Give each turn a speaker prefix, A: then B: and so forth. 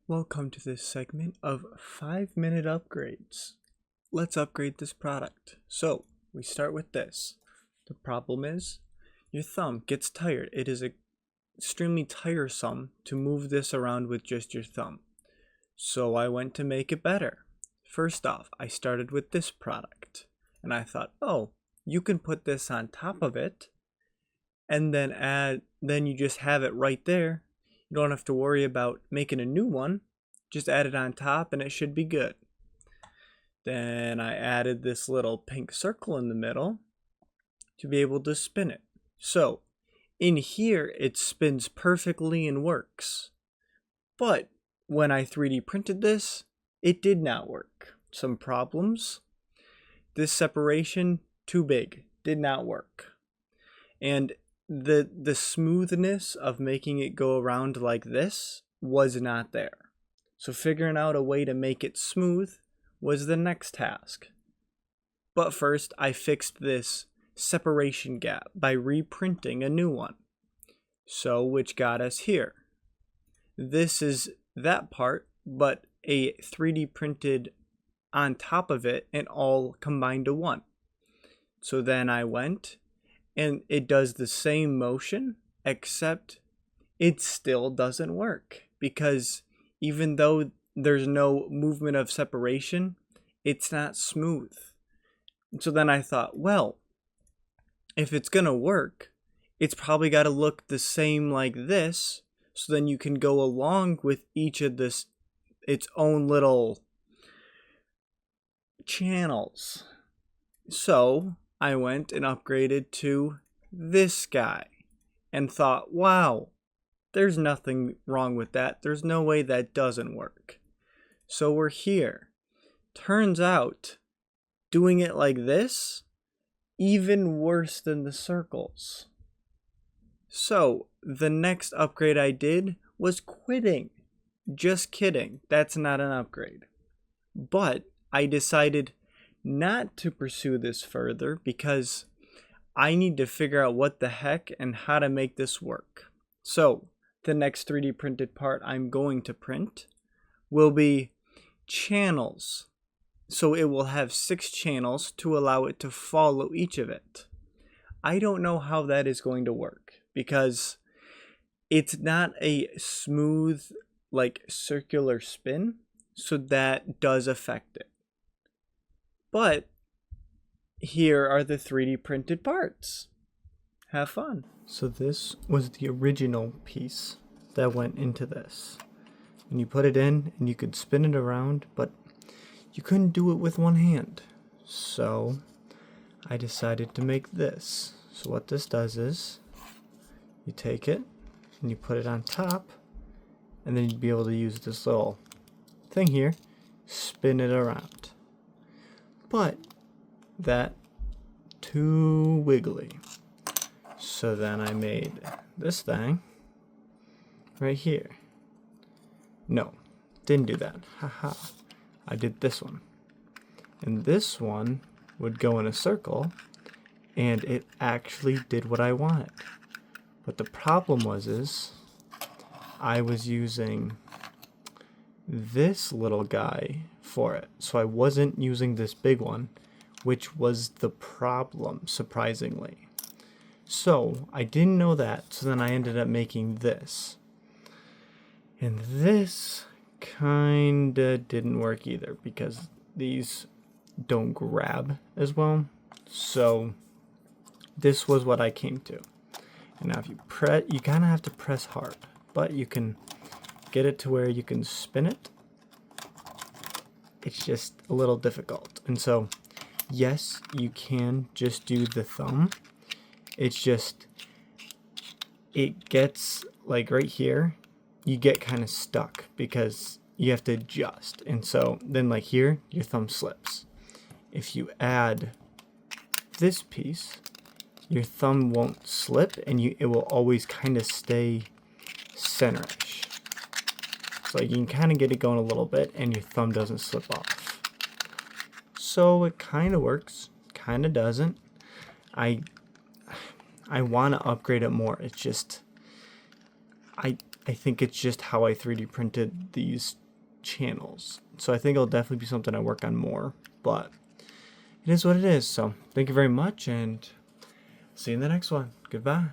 A: Welcome to this segment of 5-minute upgrades. Let's upgrade this product. So, we start with this. The problem is, your thumb gets tired. It is extremely tiresome to move this around with just your thumb. So I went to make it better. First off, I started with this product. And I thought, oh, you can put this on top of it, and then you just have it right there. You don't have to worry about making a new one. Just add it on top and it should be good. Then I added this little pink circle in the middle to be able to spin it. So in here it spins perfectly and works. But when I 3D printed this, it did not work. Some problems. This separation, too big, did not work. And the smoothness of making it go around like this was not there. So figuring out a way to make it smooth was the next task. But first I fixed this separation gap by reprinting a new one. So which got us here. This is that part, but a 3D printed on top of it and all combined to one. So then I went and it does the same motion, except it still doesn't work, because even though there's no movement of separation, it's not smooth. So then I thought, well, if it's gonna work, it's probably got to look the same like this, so then you can go along with each of its own little channels. So I went and upgraded to this guy and thought, wow, there's nothing wrong with that. There's no way that doesn't work. So we're here. Turns out, doing it like this, even worse than the circles. So the next upgrade I did was quitting. Just kidding, that's not an upgrade. But I decided not to pursue this further because I need to figure out what the heck and how to make this work. So the next 3D printed part I'm going to print will be channels. So it will have 6 channels to allow it to follow each of it. I don't know how that is going to work because it's not a smooth, like, circular spin, so that does affect it. But here are the 3D printed parts. Have fun. So this was the original piece that went into this. And you put it in and you could spin it around, but you couldn't do it with one hand. So I decided to make this. So what this does is you take it and you put it on top, and then you'd be able to use this little thing here, spin it around. But that too wiggly. So then I made this thing right here. No, didn't do that. Haha. I did this one. And this one would go in a circle, and it actually did what I wanted. But the problem was I was using this little guy for it. So I wasn't using this big one, which was the problem, surprisingly. So I didn't know that, so then I ended up making this. And this kinda didn't work either because these don't grab as well. So this was what I came to. And now if you press, you kinda have to press hard, but you can get it to where you can spin it. It's just a little difficult. And so, yes, you can just do the thumb. It's just, it gets, like right here, you get kind of stuck because you have to adjust. And so then like here, your thumb slips. If you add this piece, your thumb won't slip and it will always kind of stay centerish. So you can kind of get it going a little bit and your thumb doesn't slip off. So it kind of works, kind of doesn't. I want to upgrade it more. It's just, I I think it's just how I 3D printed these channels. So I think it'll definitely be something I work on more, but it is what it is. So thank you very much, and see you in the next one. Goodbye.